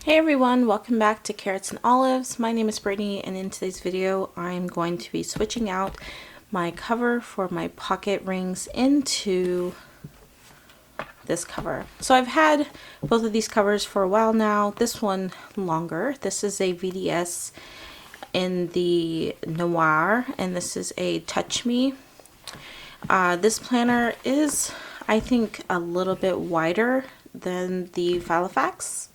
Hey everyone, welcome back to Carrots and Olives. My name is Brittany, and in today's video I'm going to be switching out my cover for my pocket rings into this cover. So I've had both of these covers for a while now, this one longer. This is a VDS in the Noir, and this is a Touch Me. This planner is, I think, a little bit wider than the Filofax.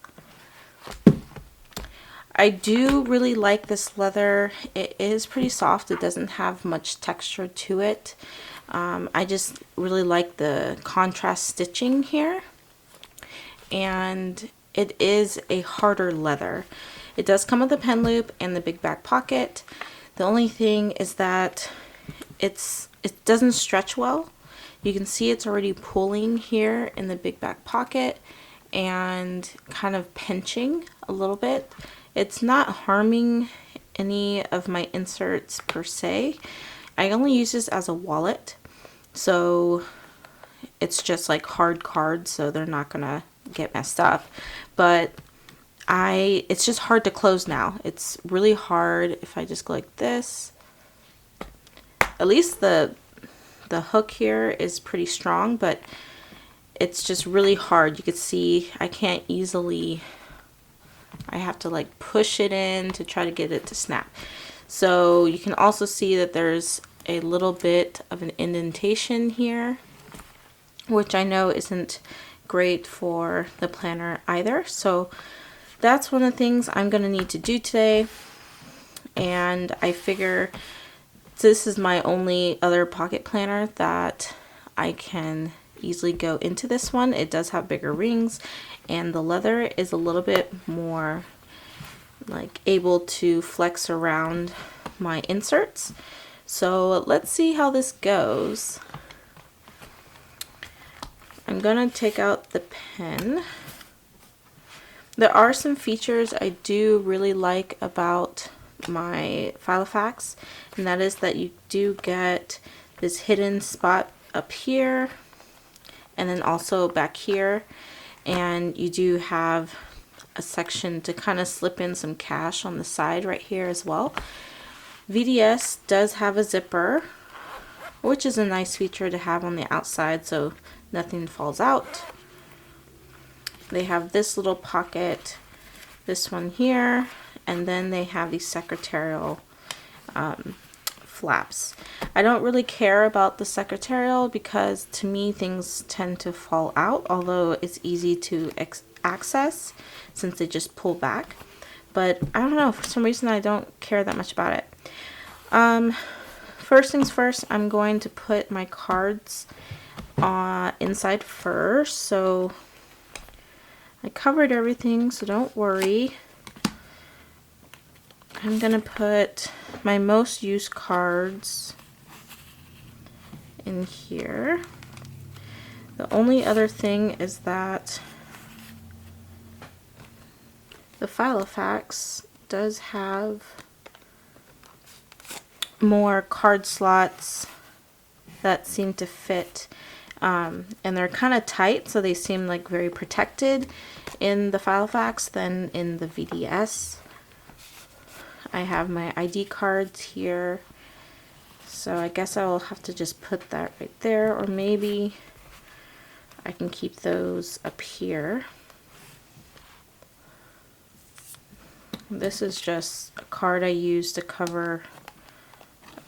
I do really like this leather. It is pretty soft. It doesn't have much texture to it. I just really like the contrast stitching here. And it is a harder leather. It does come with a pen loop and the big back pocket. The only thing is that it doesn't stretch well. You can see it's already pulling here in the big back pocket and kind of pinching a little bit. It's not harming any of my inserts per se. I only use this as a wallet, so it's just like hard cards, so they're not gonna get messed up. But it's just hard to close now. It's really hard if I just go like this. At least the hook here is pretty strong, but it's just really hard. You can see I can't easily, I have to like push it in to try to get it to snap. So you can also see that there's a little bit of an indentation here, which I know isn't great for the planner either. So that's one of the things I'm going to need to do today. And I figure this is my only other pocket planner that I can easily go into this one. It does have bigger rings, and the leather is a little bit more like able to flex around my inserts. So let's see how this goes. I'm gonna take out the pen. There are some features I do really like about my Filofax, and that is that you do get this hidden spot up here and then also back here, and you do have a section to kind of slip in some cash on the side right here as well. VDS does have a zipper, which is a nice feature to have on the outside so nothing falls out. They have this little pocket, this one here, and then they have these secretarial flaps. I don't really care about the secretarial because to me things tend to fall out, although it's easy to access since they just pull back. But I don't know, for some reason I don't care that much about it. First things first, I'm going to put my cards inside first. So I covered everything, so don't worry. I'm gonna put my most used cards in here. The only other thing is that the Filofax does have more card slots that seem to fit, and they're kind of tight, so they seem like very protected in the Filofax than in the VDS. I have my ID cards here, so I guess I will have to just put that right there, or maybe I can keep those up here. This is just a card I use to cover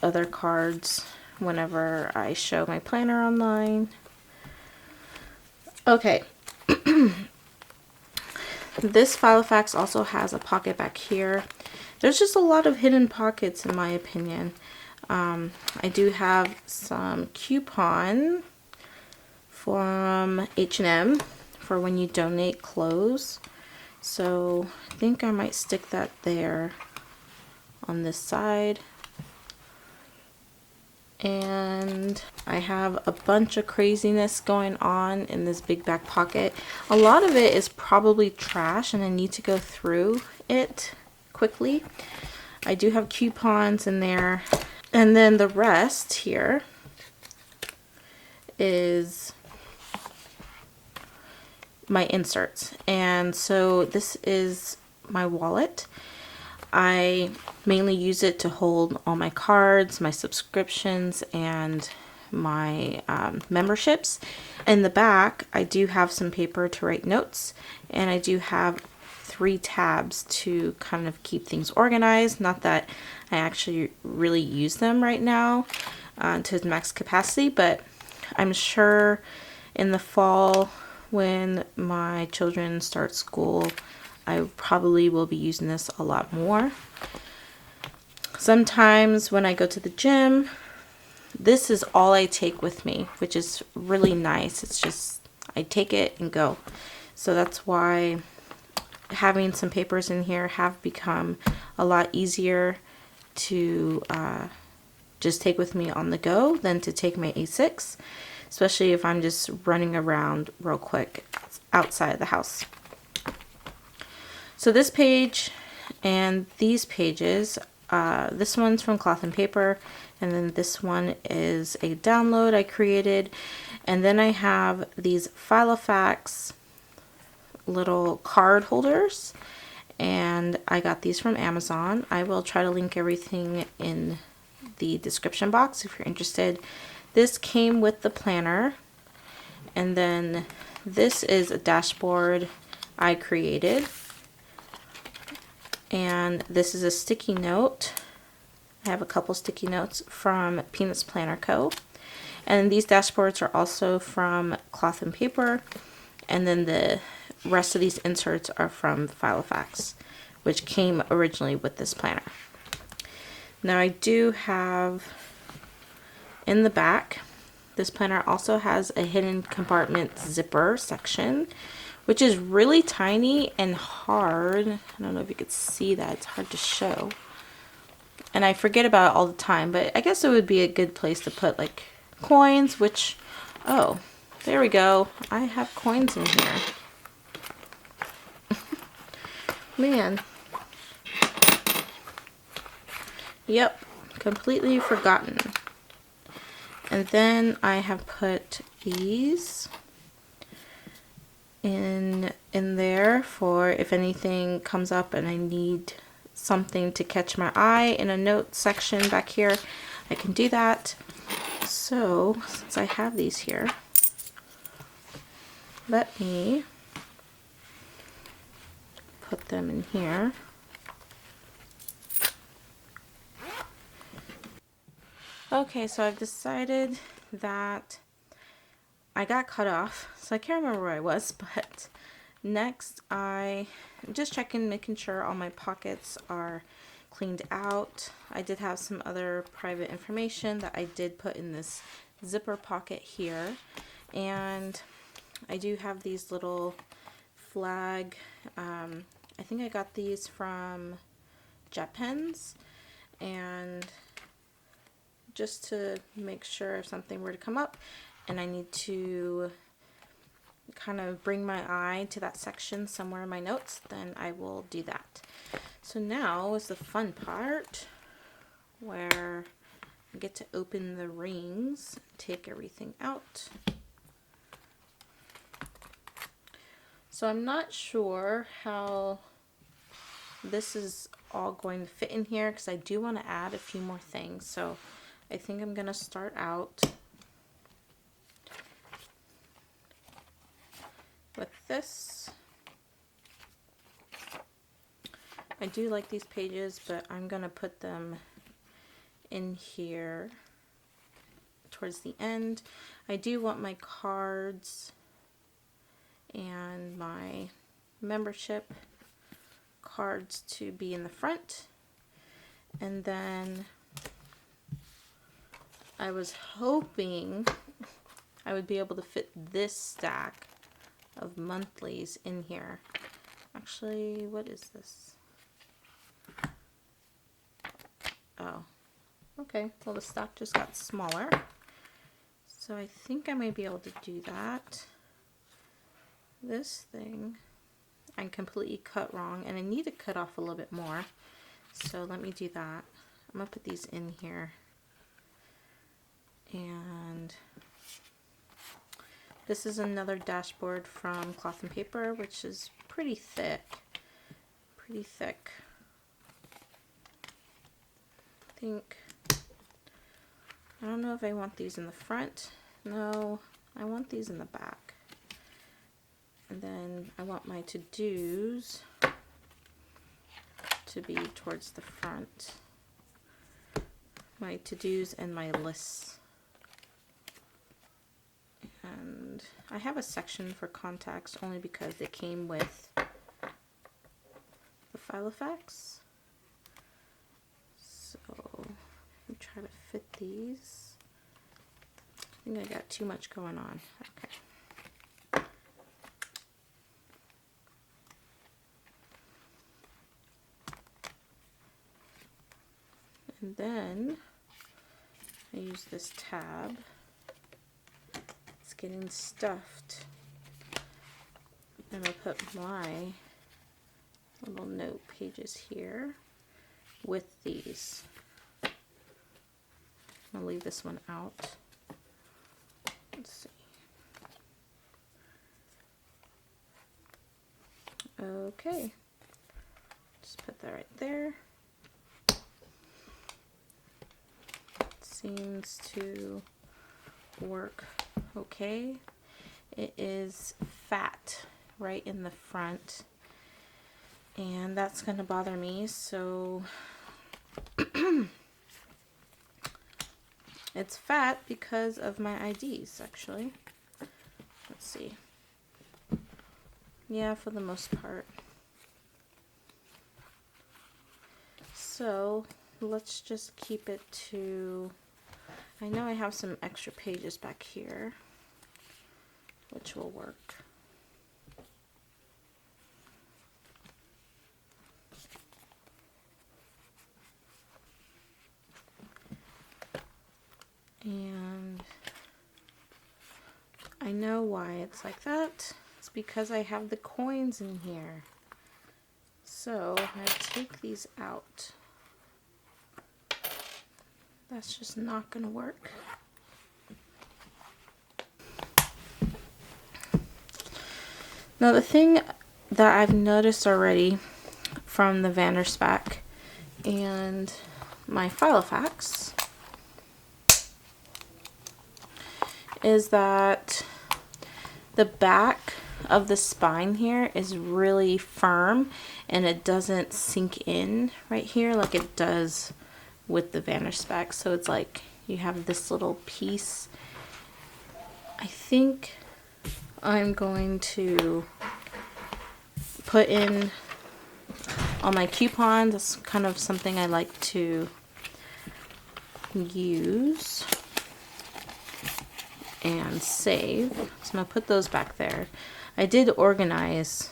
other cards whenever I show my planner online. Okay. This Filofax also has a pocket back here. There's just a lot of hidden pockets in my opinion. I do have some coupon from H&M for when you donate clothes. So I think I might stick that there on this side. And I have a bunch of craziness going on in this big back pocket. A lot of it is probably trash and I need to go through it quickly. I do have coupons in there, and then the rest here is my inserts. And so this is my wallet. I mainly use it to hold all my cards, my subscriptions, and my memberships. In the back, I do have some paper to write notes, and I do have 3 tabs to kind of keep things organized. Not that I actually really use them right now to max capacity, but I'm sure in the fall when my children start school, I probably will be using this a lot more. Sometimes when I go to the gym, this is all I take with me, which is really nice. It's just, I take it and go. So that's why having some papers in here have become a lot easier to just take with me on the go than to take my A6, especially if I'm just running around real quick outside of the house. So this page and these pages, this one's from Cloth and Paper, and then this one is a download I created, and then I have these Filofax little card holders, and I got these from Amazon. I will try to link everything in the description box if you're interested. This came with the planner, and then this is a dashboard I created, and this is a sticky note. I have a couple sticky notes from Peanuts Planner Co. And these dashboards are also from Cloth and Paper, and then the rest of these inserts are from Filofax, which came originally with this planner. Now I do have in the back, this planner also has a hidden compartment zipper section, which is really tiny and hard. I don't know if you could see that, it's hard to show. And I forget about it all the time, but I guess it would be a good place to put like coins, which, oh, there we go. I have coins in here. Man. Yep, completely forgotten. And then I have put these in there for if anything comes up and I need something to catch my eye in a note section back here, I can do that. So since I have these here, let me put them in here. Okay, so I've decided that I got cut off, so I can't remember where I was, but next I'm just checking, making sure all my pockets are cleaned out. I did have some other private information that I did put in this zipper pocket here, and I do have these little flag, I think I got these from Jet Pens, and just to make sure if something were to come up and I need to kind of bring my eye to that section somewhere in my notes, then I will do that. So now is the fun part where I get to open the rings, take everything out. So I'm not sure how this is all going to fit in here because I do want to add a few more things. So I think I'm going to start out with this. I do like these pages, but I'm going to put them in here towards the end. I do want my cards and my membership cards to be in the front, and then I was hoping I would be able to fit this stack of monthlies in here. Actually, what is this? Oh, okay. Well, the stack just got smaller. So I think I might be able to do that. This thing, I completely cut wrong, and I need to cut off a little bit more. So let me do that. I'm gonna put these in here. And This is another dashboard from Cloth and Paper, which is pretty thick. Pretty thick. I don't know if I want these in the front. No, I want these in the back. And then I want my to-dos to be towards the front. My to-dos and my lists. And I have a section for contacts only because it came with the Filofax. So let me try to fit these. I think I got too much going on. Okay. And then I use this tab. It's getting stuffed. And I'll put my little note pages here with these. I'll leave this one out. Let's see. Okay. Just put that right there. Seems to work okay. It is fat right in the front, and that's going to bother me, so it's fat because of my IDs, actually. Let's see. Yeah, for the most part. So let's just keep it to, I know I have some extra pages back here, which will work. And I know why it's like that. It's because I have the coins in here. So I'm going to take these out. That's just not going to work. Now the thing that I've noticed already from the Vanderspack and my Filofax is that the back of the spine here is really firm and it doesn't sink in right here like it does with the Vanderspack. So it's like you have this little piece. I think I'm going to put in all my coupons. That's kind of something I like to use and save. So I'm going to put those back there. I did organize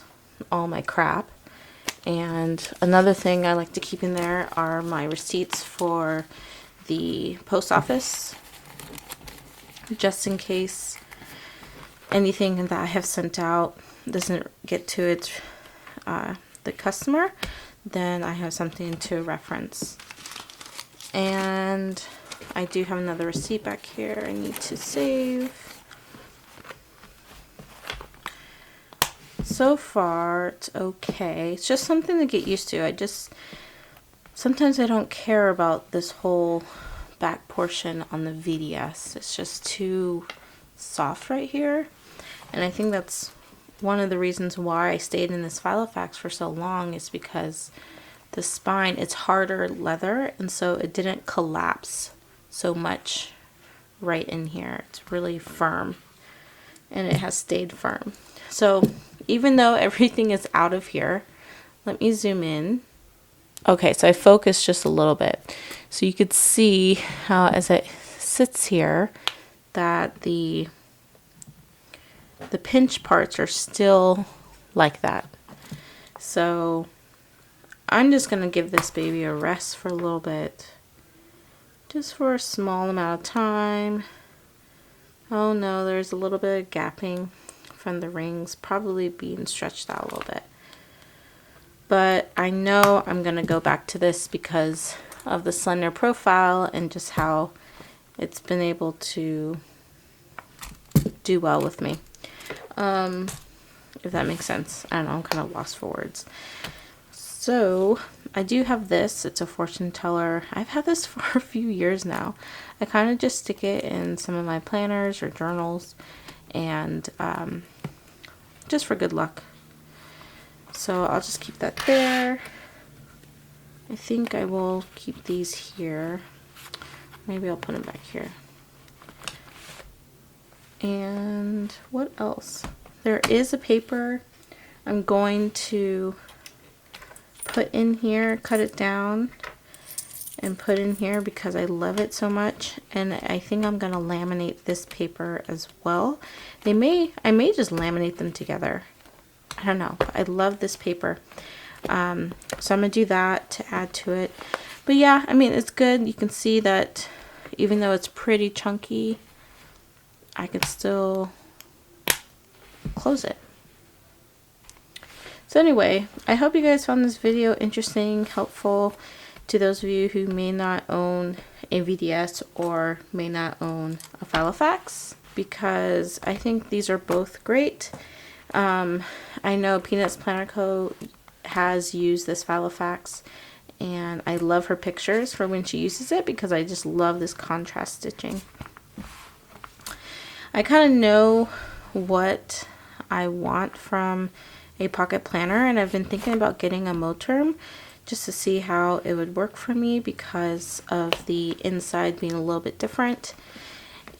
all my crap. And another thing I like to keep in there are my receipts for the post office, just in case anything that I have sent out doesn't get to the customer, then I have something to reference. And I do have another receipt back here I need to save. So far, it's okay. It's just something to get used to. Sometimes I don't care about this whole back portion on the VDS. It's just too soft right here. And I think that's one of the reasons why I stayed in this Filofax for so long, is because the spine, it's harder leather, and so it didn't collapse so much right in here. It's really firm, and it has stayed firm. So even though everything is out of here, let me zoom in. Okay, so I focused just a little bit. So you could see how as it sits here that the pinch parts are still like that. So I'm just going to give this baby a rest for a little bit. Just for a small amount of time. Oh no, there's a little bit of gapping from the rings, probably being stretched out a little bit. But I know I'm going to go back to this because of the slender profile and just how it's been able to do well with me. If that makes sense. I don't know, I'm kind of lost for words. So I do have this. It's a fortune teller. I've had this for a few years now. I kind of just stick it in some of my planners or journals, and just for good luck. So I'll just keep that there. I think I will keep these here. Maybe I'll put them back here. And what else? There is a paper I'm going to put in here, cut it down and put in here because I love it so much, and I think I'm gonna laminate this paper as well. I may just laminate them together. I don't know. I love this paper. So I'm gonna do that to add to it. But yeah, I mean, it's good. You can see that even though it's pretty chunky, I can still close it. So anyway, I hope you guys found this video interesting, helpful to those of you who may not own a VDS or may not own a Filofax, because I think these are both great. I know Peanuts Planner Co. has used this Filofax, and I love her pictures for when she uses it because I just love this contrast stitching. I kind of know what I want from a pocket planner, and I've been thinking about getting a Moterm just to see how it would work for me because of the inside being a little bit different.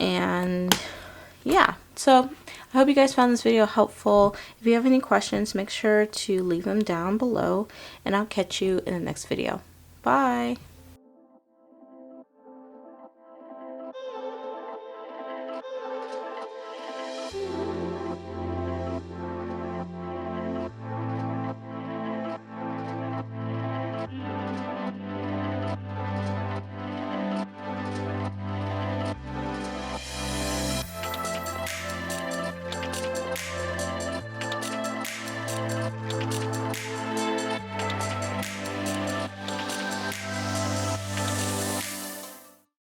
And yeah, so I hope you guys found this video helpful. If you have any questions, make sure to leave them down below, and I'll catch you in the next video. Bye!